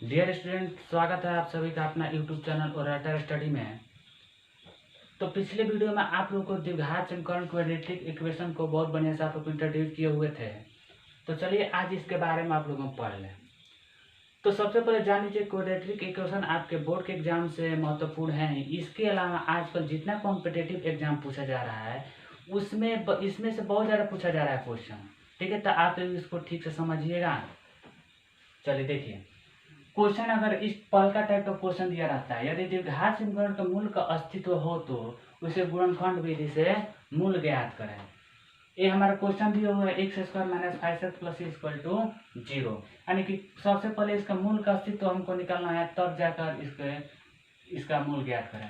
Dear student, स्वागत है आप सभी का अपना यूट्यूब चैनल ओरेटर स्टडी में। तो पिछले वीडियो में आप लोगों को द्विघात समीकरण क्वाड्रेटिक इक्वेशन को बहुत बढ़िया से आप लोग इंट्रोड्यूस किए हुए थे। तो चलिए आज इसके बारे में आप लोगों को पढ़ लें। तो सबसे पहले जान लीजिए क्वाड्रेटिक इक्वेशन आपके बोर्ड के एग्जाम से महत्वपूर्ण है। इसके अलावा आजकल जितना कॉम्पिटेटिव एग्जाम पूछा जा रहा है उसमें इसमें से बहुत ज़्यादा पूछा जा रहा है क्वेश्चन। ठीक है, तो आप इसको ठीक से समझिएगा। चलिए देखिए, क्वेश्चन अगर इस पलका टाइप का क्वेश्चन दिया रहता है, यदि द्विघात समीकरण का मूल का अस्तित्व हो तो उसे गुणनखंड विधि से मूल ज्ञात करें। ये हमारा क्वेश्चन दिया हुआ है x square minus 5x plus equal to 0, यानी कि सबसे पहले इसका मूल का अस्तित्व हमको निकालना है, तब जाकर इसका मूल ज्ञात करें।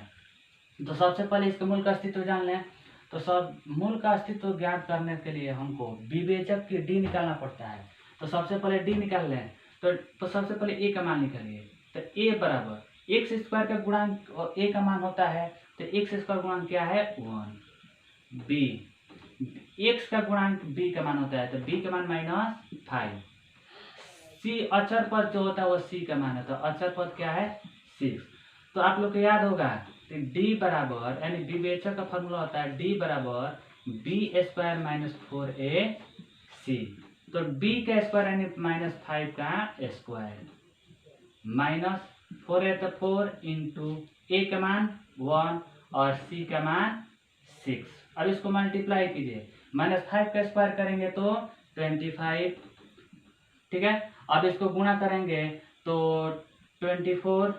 तो सबसे पहले इसका मूल का अस्तित्व जान लें। तो सब मूल का अस्तित्व ज्ञात करने के लिए हमको विवेचक की डी निकालना पड़ता है। तो सबसे पहले डी निकाल लें। तो सबसे पहले ए का मान निकालिए। तो ए बराबर एक्स स्क्वायर का गुणांक और ए का मान होता है, तो एक्स स्क्वायर गुणांक क्या है 1। बी एक्स का गुणांक बी का मान होता है, तो बी का मान -5। सी अचर पद जो होता है वो सी का मान है, तो अचर पद क्या है 6। तो आप लोग को याद होगा डी बराबर, यानी विवेचक का फॉर्मूला होता है डी बराबर बी स्क्वायर माइनस 4ac। तो b का स्क्वायर यानी -5 का स्क्वायर -4 है, तो 4 इंटू ए का मान 1 और c का मान 6। अब इसको मल्टीप्लाई कीजिए, -5 का स्क्वायर करेंगे तो 25। ठीक है, अब इसको गुणा करेंगे तो 24।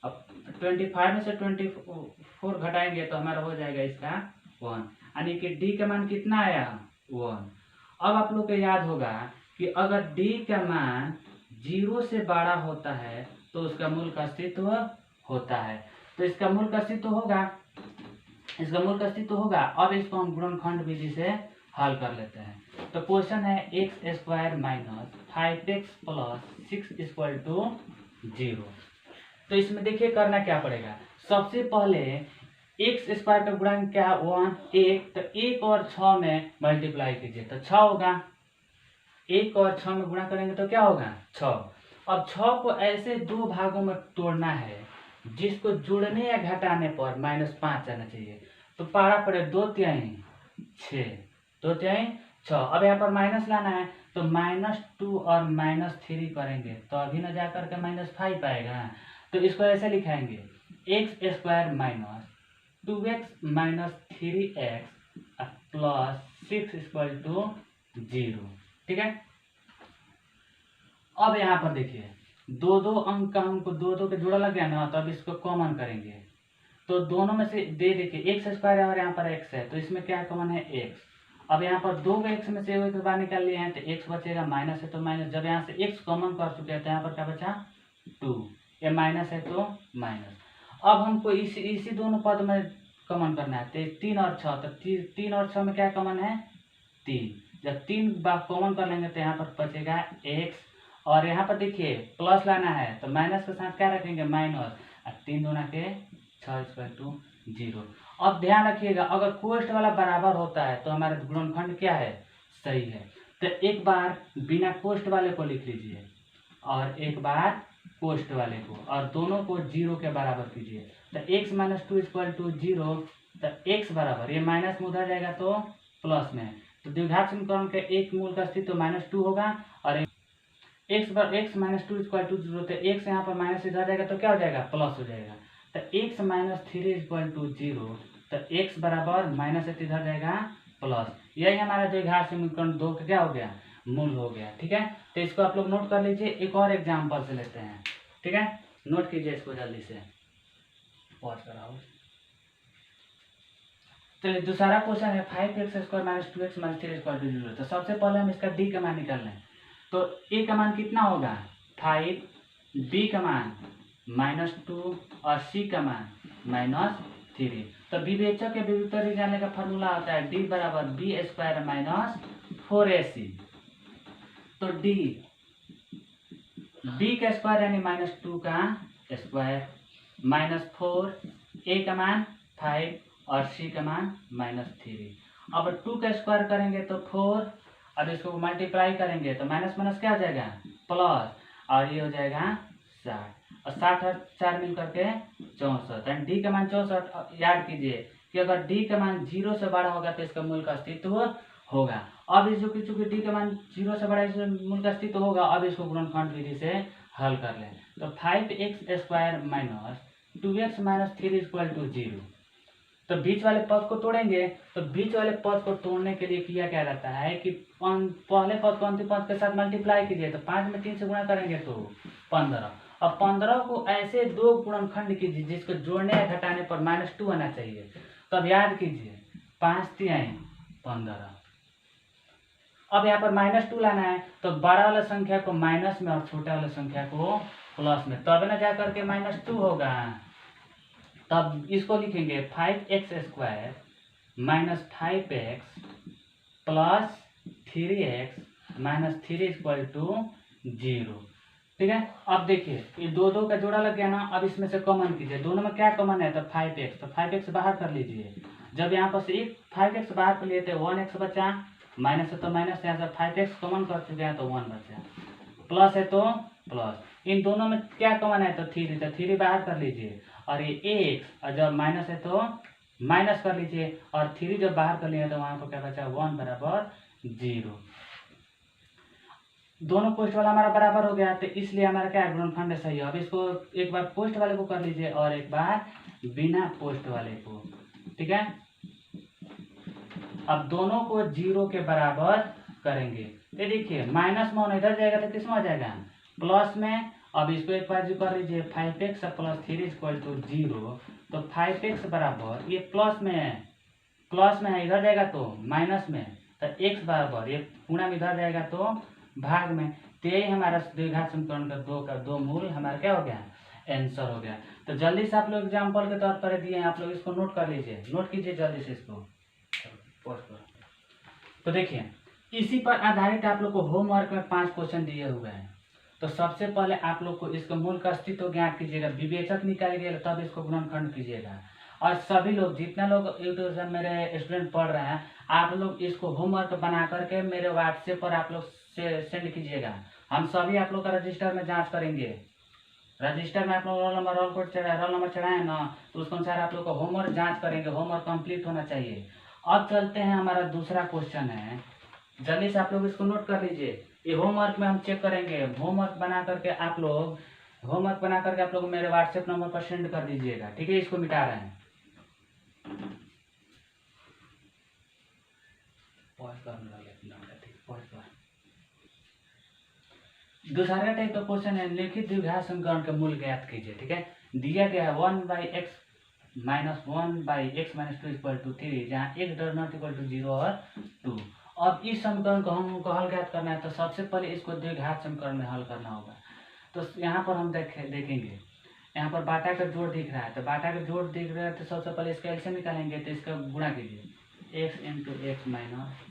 अब 25 में से 24 घटाएंगे तो हमारा हो जाएगा इसका 1, यानी कि d का मान कितना आया 1। अब आप लोग को याद होगा कि अगर d का मान 0 से बड़ा होता है तो उसका मूल का अस्तित्व होता है। तो इसका मूल का अस्तित्व होगा, अब इसको हम गुणनखंड विधि से हल कर लेते हैं। तो क्वेश्चन है x square minus 5x plus 6 equal to 0। तो इसमें देखिए करना क्या पड़ेगा। सबसे पहले एक्स स्क्वायर का गुणांक क्या है 1, तो 1 और 6 में मल्टीप्लाई कीजिए तो 6 होगा। 1 और 6 में गुणा करेंगे तो क्या होगा 6। अब 6 को ऐसे दो भागों में तोड़ना है जिसको जुड़ने या घटाने पर -5 आना चाहिए। तो पारा पड़े 2 तिहाई 6, 2 तिहाई 6। अब यहाँ पर माइनस लाना है तो -2 और -3 करेंगे तो अभी न जाकर के -5 आएगा। तो इसको ऐसे लिखाएंगे x square minus 2x minus 3x plus 6 equal to 0। ठीक है, अब यहाँ पर देखिए दो अंक का हमको दो के जुड़ा लग गया ना, तो अब इसको कॉमन करेंगे तो दोनों में से देखिए एक्स स्क्वायर है और यहाँ पर एक्स है, तो इसमें क्या कॉमन है एक्स। अब यहाँ पर दो एक्स में से एक बार निकाल लिए हैं तो एक्स बचेगा, माइनस है तो माइनस। जब यहाँ से एक्स कॉमन कर चुके हैं तो यहाँ पर क्या बचा 2, ये माइनस है तो माइनस। अब हमको इसी दोनों पद में कॉमन करना है, 3 और 6। तो 3 और 6 में क्या कॉमन है 3। जब 3 बार कॉमन कर लेंगे तो यहाँ पर बचेगा x, और यहाँ पर देखिए प्लस लाना है तो माइनस के साथ क्या रखेंगे माइनस, 3 दूना के 6 इक्वल टू 0। अब ध्यान रखिएगा अगर कोष्ठ वाला बराबर होता है तो हमारा गुणनखंड क्या है सही है। तो एक बार बिना कोष्ठ वाले को लिख लीजिए और एक बार कोष्ठ वाले को, और दोनों को 0 के बराबर कीजिए। तो x माइनस 2 इक्वल टू 0, तो x बराबर ये माइनस में उधर जाएगा तो प्लस में। तो द्विघात समीकरण के एक मूल का अस्तित्व -2 होगा और x माइनस 2 इक्वल टू 0, तो x यहाँ पर माइनस इधर जाएगा तो क्या हो जाएगा प्लस हो जाएगा। तो x माइनस 3 इक्वल टू 0, तो x बराबर माइनस इधर जाएगा प्लस। यही हमारा द्विघात समीकरण 2 का क्या हो गया मूल हो गया। ठीक है, तो इसको आप लोग नोट कर लीजिए। एक और एग्जाम्पल से लेते हैं। ठीक है, नोट कीजिए इसको जल्दी से, पॉज कराओ। चलिए दूसरा क्वेश्चन है 5x square minus 2x minus 3 equal to 0। तो सबसे पहले हम इसका d का मान निकाल लें। तो a का मान कितना होगा 5, b का मान -2 और c का मान -3। तो विवेचक के विभक्ति जाने का फॉर्मूला होता है d बराबर b स्क्वायर माइनस 4ac। तो b का स्क्वायर यानी -2 का स्क्वायर -4, a का मान 5 और c का मान -3। अब 2 का स्क्वायर करेंगे तो 4, अब इसको मल्टीप्लाई करेंगे तो माइनस माइनस क्या आ जाएगा प्लस। और ये हो जाएगा 60 और 60 और 4 मिल करके 64 एंड डी का मान 64। याद कीजिए कि अगर डी का मान 0 से बड़ा होगा तो इसका मूल का अस्तित्व होगा। अब इस चूंकि डी का मान 0 से बड़ा इसका मूल का अस्तित्व होगा, अब इसको गुणनखंड विधि से हल कर लें। तो 5x² minus 2x minus 3 equal to 0। तो बीच वाले पद को तोड़ेंगे, तो बीच वाले पद को तोड़ने के लिए किया क्या रहता है कि पहले पद को अंतिम पद के साथ मल्टीप्लाई कीजिए। तो 5 में 3 से गुणा करेंगे तो 15। अब 15 को ऐसे दो गुणनखंड कीजिए जिसको जोड़ने या घटाने पर -2 आना चाहिए। तो अब याद कीजिए 5 3 15। अब यहाँ पर -2 लाना है, तो बड़ा वाला संख्या को माइनस में और छोटा वाला संख्या को प्लस में, तब ना जा करके -2 होगा। तब इसको लिखेंगे 5x² minus 5x plus 3x minus 3 equal to 0। ठीक है। अब देखिए ये दो का जोड़ा लग गया ना। अब इसमें से कॉमन कीजिए, दोनों में क्या कॉमन है? तो 5x, तो 5x बाहर कर लीजिए। जब यहाँ पर से एक 5x बाहर कर लिए थे 1x बचा, माइनस है तो माइनस, यहाँ से 5x कॉमन कर चुके हैं तो 1 बचा, प्लस है तो प्लस। इन दोनों में क्या कॉमन है? तो 3, तो 3 बाहर कर लीजिए और ये x, और जब माइनस है तो माइनस कर लीजिए और 3 जब बाहर कर लिए तो वहां पर क्या बचा? 1 बराबर 0। दोनों पोस्ट वाला हमारा बराबर हो गया, तो इसलिए हमारा क्या गुणनखंड सही है। अब इसको एक बार पोस्ट वाले को कर लीजिए और एक बार बिना पोस्ट वाले को। ठीक है। अब दोनों को 0 के बराबर करेंगे। तो देखिए माइनस में इधर जाएगा तो किस में आ जाएगा? प्लस में। अब इसको एक बार जो कर लीजिए 5x प्लस 3 इक्वल टू 0। तो 5x बराबर ये प्लस में है, इधर जाएगा तो माइनस में, तो x बराबर ये गुणा में इधर जाएगा तो भाग में। तो यही हमारा द्विघात समीकरण का दो मूल हमारा क्या हो गया? आंसर हो गया। तो जल्दी से आप लोग एग्जाम्पल के तौर पर दिए हैं, आप लोग इसको नोट कर लीजिए, नोट कीजिए जल्दी से इसको। तो देखिए इसी पर आधारित आप लोग को होमवर्क में 5 क्वेश्चन दिए हुए हैं। तो सबसे पहले आप लोग को इसका मूल का अस्तित्व ज्ञात कीजिएगा, विवेचक निकालिएगा, तब इसको गुणनखंड कीजिएगा। और सभी लोग जितना लोग यूट्यूब से मेरे स्टूडेंट पढ़ रहे हैं, आप लोग इसको होमवर्क बना करके मेरे व्हाट्सएप पर आप लोग से सेंड कीजिएगा। हम सभी आप लोग का रजिस्टर में जांच करेंगे। रजिस्टर में आप लोग रोल नंबर चढ़ाए ना, तो उसके अनुसार आप लोग को होमवर्क जांच करेंगे, होमवर्क कंप्लीट होना चाहिए। अब चलते हैं, हमारा दूसरा क्वेश्चन है, जल्दी से आप लोग इसको नोट कर लीजिए। ये होमवर्क में हम चेक करेंगे, होमवर्क बना करके आप लोग मेरे व्हाट्सएप नंबर पर सेंड कर दीजिएगा। ठीक है। इसको मिटा रहे हैं, दूसरा टाइप का क्वेश्चन है, लिखित द्विघात समीकरण का मूल ज्ञात कीजिए। ठीक है। दिया गया है 1/x minus 1/x minus 2 equal to 3, जहाँ x does not equal to 0 और 2। अब इस समीकरण को हमको हल ज्ञात करना है, तो सबसे पहले इसको द्विघात समीकरण में हल करना होगा। तो यहाँ पर हम देखेंगे, यहाँ पर बाटा का जोड़ दिख रहा है, तो बाटा का जोड़ दिख रहा है, तो सबसे पहले इसका एलसीएम निकालेंगे। तो इसका गुणा कीजिए, x इंटू एक्स माइनस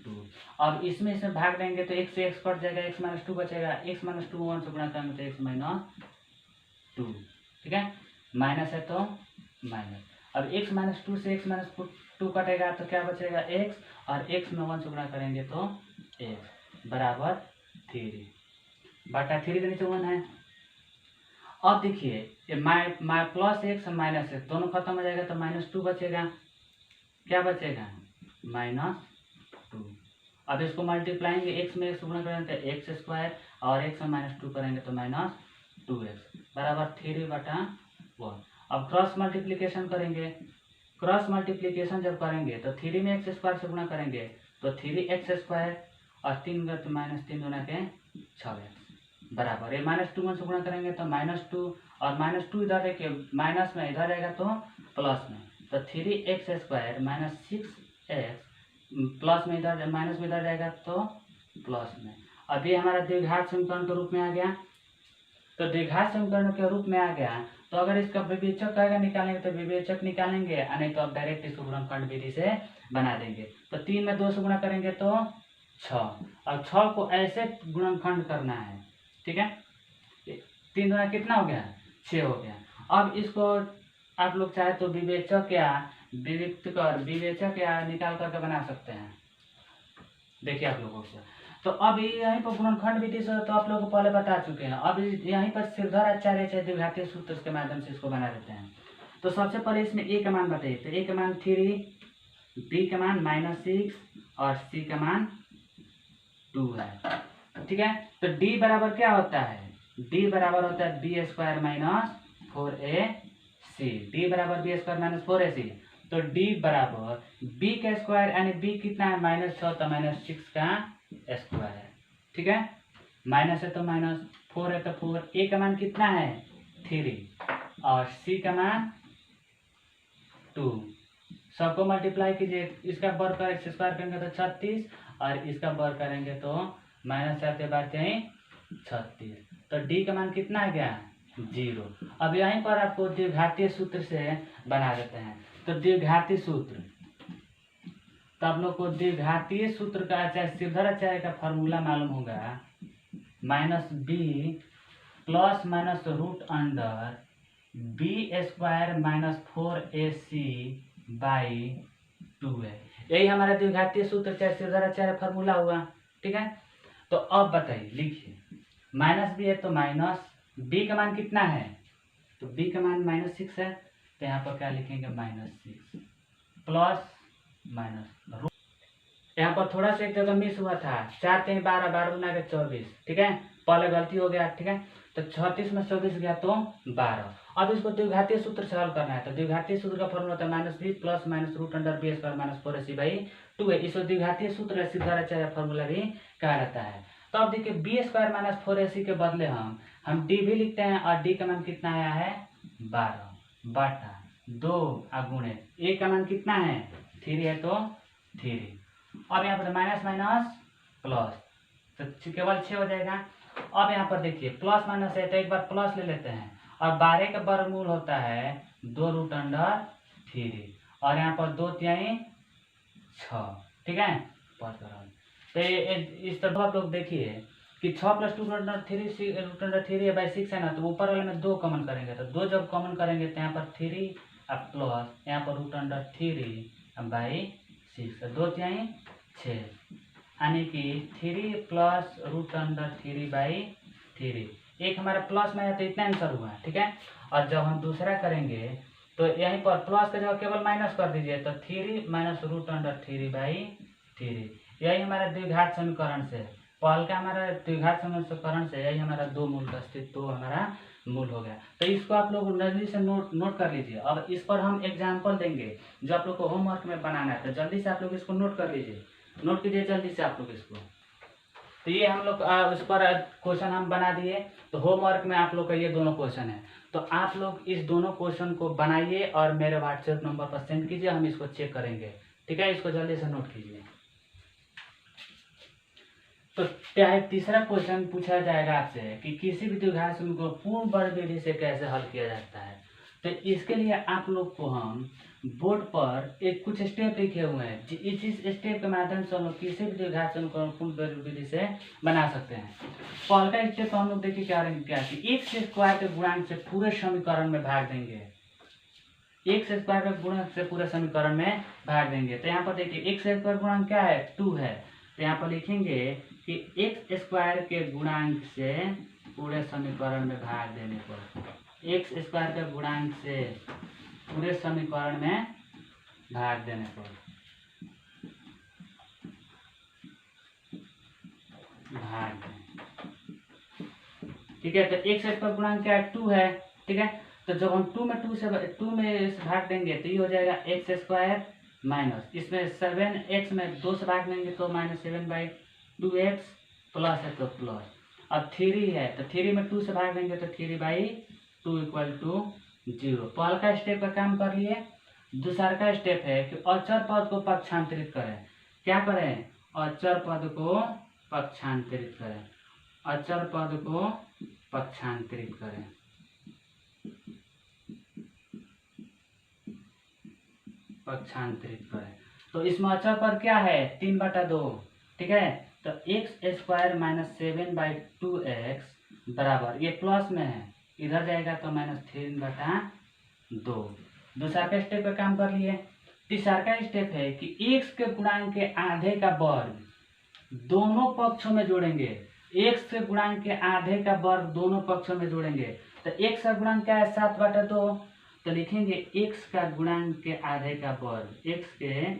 2। अब इसमें से भाग देंगे तो x से x कट जाएगा, x माइनस 2 बचेगा, x माइनस 2 1 से गुणा करेंगे तो x माइनस 2। ठीक है। माइनस है तो माइनस। अब x माइनस 2 से x माइनस 2 कटेगा तो क्या बचेगा? x, और x में 1 से गुणा करेंगे तो x बराबर 3 बटा 3 के नीचे 1 है। अब देखिए ये प्लस x माइनस x दोनों खत्म हो जाएगा तो -2 बचेगा। क्या बचेगा? -2। अब इसको मल्टीप्लाइंग x में x गुणा करेंगे तो x² और x में -2 करेंगे तो -2x बराबर 3/1। अब क्रॉस मल्टीप्लिकेशन करेंगे, क्रॉस मल्टीप्लिकेशन जब करेंगे तो 3 में x² से गुणा करेंगे तो 3x² और 3 तो -3 गुणा के 6x बराबर ये -2 से गुणा करेंगे तो -2 और -2 इधर देखिए माइनस में, इधर जाएगा तो प्लस में, तो 3x² माइनस 6x प्लस में, इधर माइनस में इधर जाएगा तो प्लस में। अब ये हमारा द्विघात समीकरण के रूप में आ गया। तो द्विघात समीकरण के रूप में आ गया, तो अगर इसका विवेचक आएगा निकालेंगे तो विवेचक निकालेंगे, नहीं तो अब डायरेक्ट इसको गुणनखंड विधि से बना देंगे। तो 3 में 2 से गुणा करेंगे तो 6, और 6 को ऐसे गुणनखंड करना है। ठीक है। 3 गुना कितना हो गया? 6 हो गया। अब इसको आप लोग चाहे तो विवेचक या निकाल करके बना सकते हैं। देखिए आप लोगों से, तो अब यहीं पर गुणनखंड विधि से तो आप लोगों को पहले बता चुके हैं। अब यहीं पर श्रीधर आचार्य चाहे द्विघातीय सूत्र के माध्यम से इसको बना देते हैं। तो सबसे पहले इसमें ए का मान बताइए। तो ए का मान 3, बी का मान -6 और सी का मान 2 है। ठीक है, तो डी बराबर क्या होता है? डी बराबर होता है B square minus 4ac। D बराबर बी स्क्वायर माइनस 4ac। तो डी बराबर बी का स्क्वायर यानी बी कितना है? -6 तो -6 का स्क्वायर है। ठीक है, माइनस है तो माइनस, 4 है तो 4। ए का मान कितना है? 3 और सी का मान 2। सबको मल्टीप्लाई कीजिए। इसका वर्ग कर एक्स स्क्वायर करेंगे तो 36 और इसका वर्ग करेंगे तो -7 तो डी का मान कितना है क्या? 0। अब यहीं पर आपको द्विघातीय सूत्र से बना देते हैं। तो द्विघातीय सूत्र, तो आप लोग को द्विघातीय सूत्र का चाहे श्रीधर आचार्य का फॉर्मूला मालूम होगा, -b plus minus root under B square -4ac by 2 है। यही हमारा द्विघातीय सूत्र चाहे श्रीधर आचार्य फॉर्मूला हुआ। ठीक है, तो अब बताइए, लिखिए -b है तो माइनस, b का मान कितना है? तो b का मान -6 है, तो यहाँ पर क्या लिखेंगे? -6 प्लस माइनस, यहाँ पर थोड़ा सा एक जगह मिस हुआ था। 4 3 12 12 गुना के 24। ठीक है, पहले गलती हो गया। ठीक है, तो 36 में 24 गया तो 12। अब इसको द्विघातीय सूत्र से हल करना है। तो द्विघातीय सूत्र का फॉर्मूला होता है -b plus minus root under B square -4ac by 2 है। इसको द्विघातीय सूत्र श्रीधर आचार्य फॉर्मूला भी कहा जाता है। तो अब देखिए बी स्क्वायर -4ac के बदले हम डी भी लिखते हैं और डी का मान कितना आया है? 12 बटा 2 गुणे ए का मान कितना है? 3 है तो 3। अब यहाँ पर माइनस माइनस प्लस, तो केवल 6 हो जाएगा। अब यहाँ पर देखिए प्लस माइनस है तो एक बार प्लस ले लेते हैं और 12 का वर्गमूल होता है 2 रूट अंडर 3 और यहाँ पर 2 तिहाई 6। ठीक है, तो इस तरह आप लोग देखिए कि 6 + 2 रूट अंडर 3 है बाई 6 है ना, तो ऊपर वाले में 2 कॉमन करेंगे। तो 2 जब कॉमन करेंगे तो यहाँ पर 3 और प्लस यहाँ पर रूट अंडर 3 बाई 6, 2 तिहाई 6 यानी कि 3 प्लस रूट अंडर 3 बाई 3। एक हमारा प्लस में है तो इतना आंसर हुआ। ठीक है, और जब हम दूसरा करेंगे तो यहीं पर प्लस का जगह केवल माइनस कर दीजिए। तो 3 माइनस रूट अंडर 3 बाई 3। यही हमारा द्विघात समीकरण से, पहल का हमारा द्विघात समीकरण से यही हमारा 2 मूल का अस्तित्व, तो हमारा मूल हो गया। तो इसको आप लोग जल्दी से नोट कर लीजिए। अब इस पर हम एग्जाम्पल देंगे जो आप लोग को होमवर्क में बनाना है। तो जल्दी से आप लोग इसको नोट कर लीजिए, नोट कीजिए जल्दी से आप लोग इसको। तो ये हम लोग उस पर क्वेश्चन हम बना दिए। तो होमवर्क में आप लोग का ये दोनों क्वेश्चन है। तो आप लोग इस दोनों क्वेश्चन को बनाइए और मेरे व्हाट्सएप नंबर पर सेंड कीजिए, हम इसको चेक करेंगे। ठीक है, इसको जल्दी से नोट कीजिए। तो क्या तीसरा क्वेश्चन पूछा जाएगा आपसे कि किसी भी द्विघात समीकरण को पूर्ण वर्ग विधि से कैसे हल किया जाता है। तो इसके लिए आप लोग को हम बोर्ड पर एक कुछ स्टेप लिखे हुए हैं। इस स्टेप के माध्यम से हम लोग किसी भी द्विघात समीकरण पूर्ण वर्ग विधि से बना सकते हैं। पहला स्टेप तो हम लोग देखिए क्या कि एक्स स्क्वायर के गुणांक से पूरे समीकरण में भाग देंगे। एक्स स्क्वायर के गुणांक से पूरे समीकरण में भाग देंगे। तो यहाँ पर देखिए एक्स स्क्वायर गुणांक क्या है? 2 है। तो यहाँ पर लिखेंगे कि एक्स स्क्वायर के गुणांक से पूरे समीकरण में भाग देने पर, एक्स स्क्वायर के गुणांक से पूरे समीकरण में भाग देने पर भाग दें। ठीक है, तो एक्स स्क्वायर गुणांक क्या है? 2 है। ठीक है, तो जब हम 2 में भाग देंगे तो ये हो जाएगा एक्स स्क्वायर माइनस, इसमें 7x में 2 से भाग देंगे तो -7/2x प्लस है तो प्लस। अब 3 है तो 3 में 2 से भाग देंगे तो 3/2 = 0। पहला का स्टेप का काम कर लिए। दूसरा का स्टेप है कि अचर पद को पक्षांतरित करें। क्या करें? अचर पद को पक्षांतरित करें। अचर पद को पक्षांतरित करें। पक्षांतरित करें तो इसमें अचर पद क्या है? 3/2। ठीक है, तो x स्क्वायर -7/2x बराबर, ये प्लस में है इधर जाएगा तो -3/2। दूसरा का स्टेप का काम कर लिए। तीसरा का स्टेप है कि x के गुणांक के आधे का वर्ग दोनों पक्षों में जोड़ेंगे, x के गुणांक के आधे का वर्ग दोनों पक्षों में जोड़ेंगे। तो x का गुणांक क्या है 7/2, तो लिखेंगे x का गुणांक के आधे का वर्ग, x के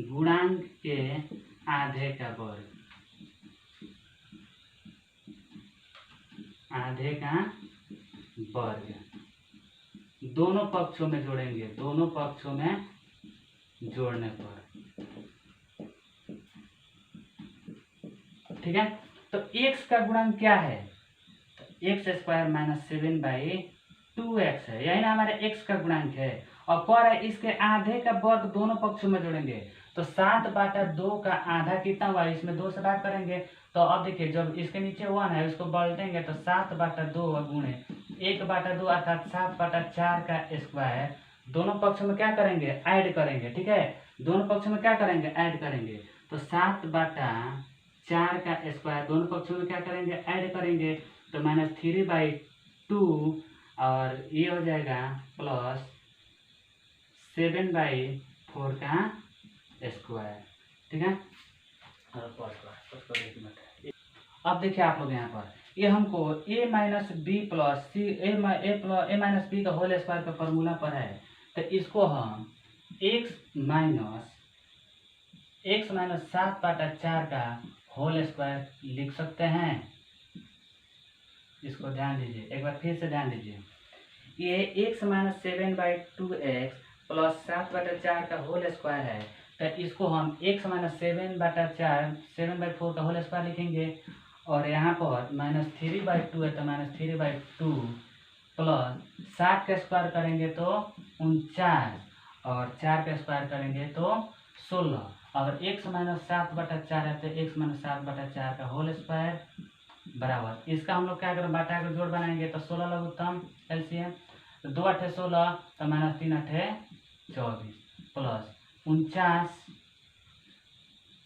गुणांक के आधे का वर्ग, आधे का वर्ग दोनों पक्षों में जोड़ेंगे, दोनों पक्षों में जोड़ने पर, ठीक है। तो x का गुणांक क्या है, x² - 7/2x है, यही ना हमारे x का गुणांक है। और कह रहा है इसके आधे का वर्ग दोनों पक्षों में जोड़ेंगे, तो 7/2 का आधा कितना हुआ, इसमें 2 से भाग करेंगे। तो अब देखिए जब इसके नीचे 1 है उसको पलटेंगे तो 7/2 गुणे 1/2 अर्थात 7/4 का स्क्वायर दोनों पक्षों में क्या करेंगे, ऐड करेंगे, ठीक है। दोनों पक्षों में क्या करेंगे, ऐड करेंगे। तो 7/4 का स्क्वायर दोनों पक्षों में क्या करेंगे, ऐड करेंगे। तो -3/2 और ये हो जाएगा +7/4 का स्क्वायर, ठीक है। अब देखिए आप लोग यहाँ पर ये हमको a - b + c a - b का होल स्क्वायर का फॉर्मूला पर है। तो इसको हम x - 7/4 का होल स्क्वायर लिख सकते हैं। इसको ध्यान दीजिए, एक बार फिर से ध्यान दीजिए। ये x - 7/2x + 7/4 का होल स्क्वायर है। तो इसको हम x - 7/4 का होल स्क्वायर लिखेंगे। और यहाँ पर -3/2 है तो -3/2 प्लस 7 का स्क्वायर करेंगे तो 49 और 4 का स्क्वायर करेंगे तो 16। और x - 7/4 है तो x - 7/4 का होल स्क्वायर बराबर, इसका हम लोग क्या करें, बाटा का जोड़ बनाएंगे तो 16 लघुत्तम एलसीएम, तो 2 × 8 = 16 तो -3 × 8 = 24 प्लस 49,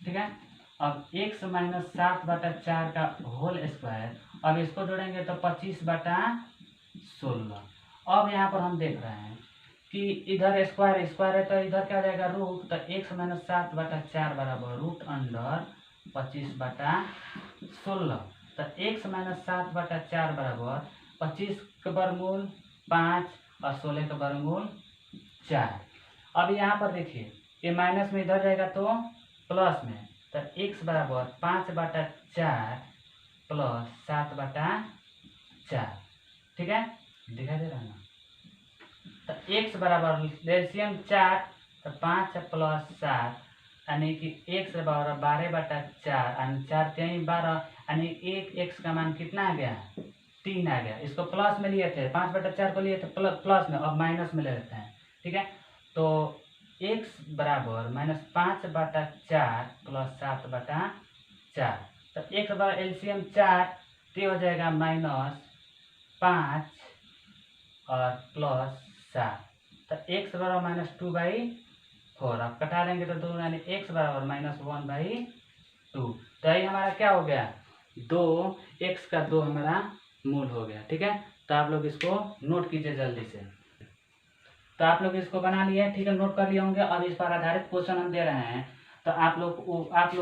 ठीक है। अब x - 7/4 का होल स्क्वायर, अब इसको जोड़ेंगे तो 25/16। अब यहाँ पर हम देख रहे हैं कि इधर स्क्वायर स्क्वायर है तो इधर क्या जाएगा रूट, तो x - 7/4 बराबर √25/16। तो x - 7/4 बराबर 25 का वर्गमूल 5 और 16 का वर्गमूल 4। अब यहाँ पर देखिए ये माइनस में इधर जाएगा तो प्लस में, तो x बराबर 5/4 प्लस 7/4, ठीक है, दिखाई दे रहा है ना। तो x बराबर एलसीएम 4, तो 5 प्लस 7 यानी कि x बराबर 12/4 यानी 4 × 3 = 12, यानी एक x का मान कितना आ गया, 3 आ गया। इसको प्लस में लिए थे, 5/4 को लिए थे प्लस में, अब माइनस में ले लेते हैं, ठीक है। तो x बराबर -5/4 प्लस 7/4, तो x बराबर एलसीएम 4 तो हो जाएगा -5 और प्लस 7, तो x बराबर -2/4, अब कटा लेंगे तो 2 यानी x बराबर -1/2। तो यही हमारा क्या हो गया, 2x का 2 हमारा मूल हो गया, ठीक है। तो आप लोग इसको नोट कीजिए जल्दी से। तो आप लोग इसको बना लिए, ठीक है, नोट कर लिए होंगे। अब इस पर आधारित क्वेश्चन हम दे रहे हैं, तो आप लोग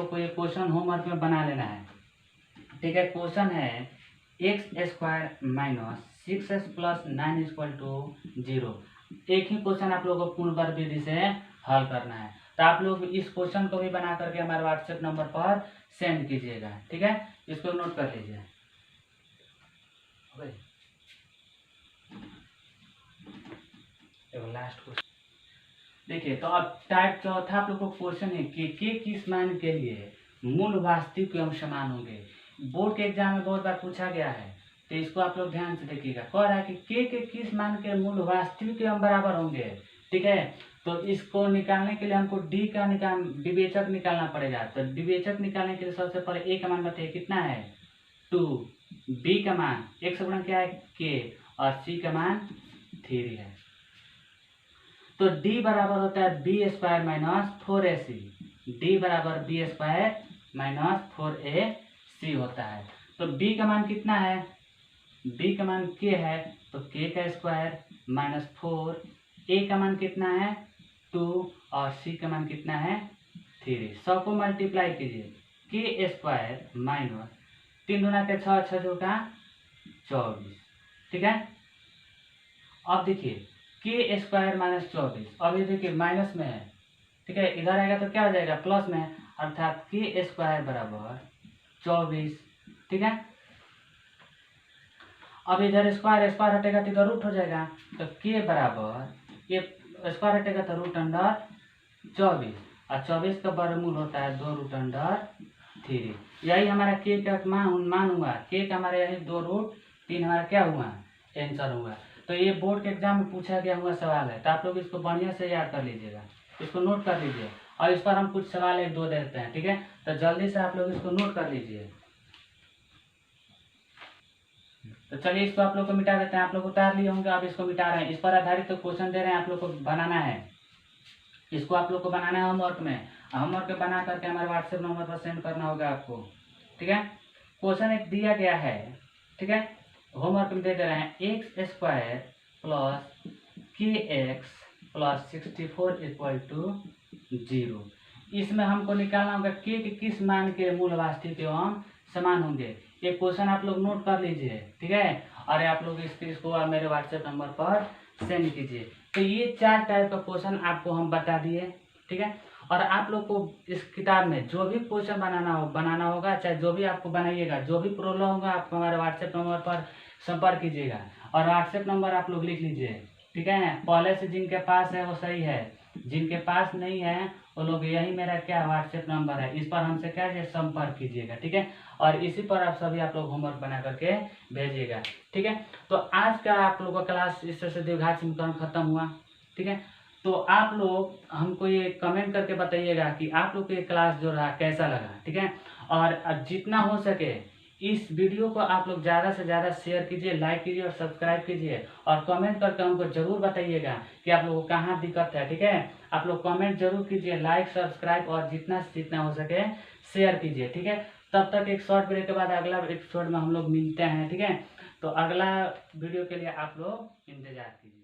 को ये क्वेश्चन होमवर्क में बना लेना है, ठीक है। क्वेश्चन है x² - 6x + 9 = 0। एक ही क्वेश्चन आप लोगों को पूर्ण वर्ग विधि से हल करना है। तो आप लोग इस क्वेश्चन को भी बना करके हमारे व्हाट्सएप नंबर पर सेंड कीजिएगा, ठीक है। इसको नोट कर लीजिए। लास्ट क्वेश्चन देखिए, तो अब टाइप चौथा आप लोग को क्वेश्चन है कि के किस मान के लिए मूल वास्तविक एवं समान होंगे। बोर्ड के एग्जाम में बहुत बार पूछा गया है, तो इसको आप लोग ध्यान से देखिएगा। कह रहा है कि के किस मान के मूल वास्तविक एवं बराबर होंगे, ठीक है। तो इसको निकालने के लिए हमको डी का विवेचक निकालना पड़ेगा। तो विवेचक निकालने के लिए सबसे पहले ए का मान बताइए कितना है, 2, बी का मान x गुणा क्या है के, और सी का मान 3 है। तो d बराबर होता है b² - 4ac, d बराबर b² - 4ac होता है। तो b का मान कितना है, b का मान k है, तो k का स्क्वायर -4, a का मान कितना है 2 और c का मान कितना है 3। 100 को मल्टीप्लाई कीजिए, के स्क्वायर माइनस 3 दूना के 6, 6 चौका 24। ठीक है, अब देखिए के स्क्वायर माइनस 24, अब ये देखिए माइनस में है। ठीक है, इधर आएगा तो क्या हो जाएगा, प्लस में, अर्थात के स्क्वायर बराबर 24। ठीक है, अब इधर स्क्वायर स्क्वायर हटेगा तो इधर रूट हो जाएगा, तो के बराबर ये स्क्वायर हटेगा तो रूट अंडर 24, और 24 का वर्गमूल होता है 2 रूट अंडर 3। यही हमारा के का मान हुआ, के का हमारा यही 2√3 हमारा क्या हुआ, आंसर हुआ। तो ये बोर्ड के एग्जाम में पूछा गया हुआ सवाल है, तो आप लोग इसको बढ़िया से याद कर लीजिएगा, इसको नोट कर लीजिए, और इस पर हम कुछ सवाल 1-2 देते हैं। ठीक है, तो जल्दी से आप लोग इसको नोट कर लीजिए। तो चलिए इसको आप लोग को मिटा देते हैं। आप लोग उतार लिए होंगे, आप इसको मिटा रहे हैं। इस पर आधारित तो क्वेश्चन दे रहे हैं, आप लोग को बनाना है, इसको आप लोग को बनाना है होमवर्क में। होमवर्क बना करके हमारे व्हाट्सएप नंबर पर सेंड करना होगा आपको। ठीक है, क्वेश्चन एक दिया गया है। ठीक है, होमवर्क में दे रहे हैं x² plus kx plus 64 equal to 0। इसमें हमको निकालना होगा के किस मान के मूल वास्तविक एवं समान होंगे। ये क्वेश्चन आप लोग नोट कर लीजिए। ठीक है, और आप लोग इसको मेरे व्हाट्सएप नंबर पर सेंड कीजिए। तो ये 4 टाइप का क्वेश्चन आपको हम बता दिए। ठीक है, और आप लोग को इस किताब में जो भी क्वेश्चन बनाना होगा, चाहे जो भी आपको बनाइएगा, जो भी प्रॉब्लम होगा, आप हमारे व्हाट्सएप नंबर पर संपर्क कीजिएगा। और व्हाट्सएप नंबर आप लोग लिख लीजिए। ठीक है, पहले से जिनके पास है वो सही है, जिनके पास नहीं है वो लोग, यही मेरा क्या व्हाट्सएप नंबर है, इस पर हमसे क्या संपर्क कीजिएगा। ठीक है, और इसी पर आप लोग होमवर्क बना करके भेजिएगा। ठीक है, तो आज का आप लोगों का क्लास इस तरह से द्विघात समीकरण खत्म हुआ। ठीक है, तो आप लोग हमको ये कमेंट करके बताइएगा कि आप लोग को ये क्लास जो रहा कैसा लगा। ठीक है, और जितना हो सके इस वीडियो को आप लोग ज़्यादा से ज़्यादा शेयर कीजिए, लाइक कीजिए और सब्सक्राइब कीजिए, और कमेंट करके हमको जरूर बताइएगा कि आप लोगों को कहाँ दिक्कत है। ठीक है, आप लोग कमेंट जरूर कीजिए, लाइक सब्सक्राइब और जितना से जितना हो सके शेयर कीजिए। ठीक है, तब तक एक शॉर्ट ब्रेक के बाद अगला एपिसोड में हम लोग मिलते हैं। ठीक है, तो अगला वीडियो के लिए आप लोग इंतजार कीजिए।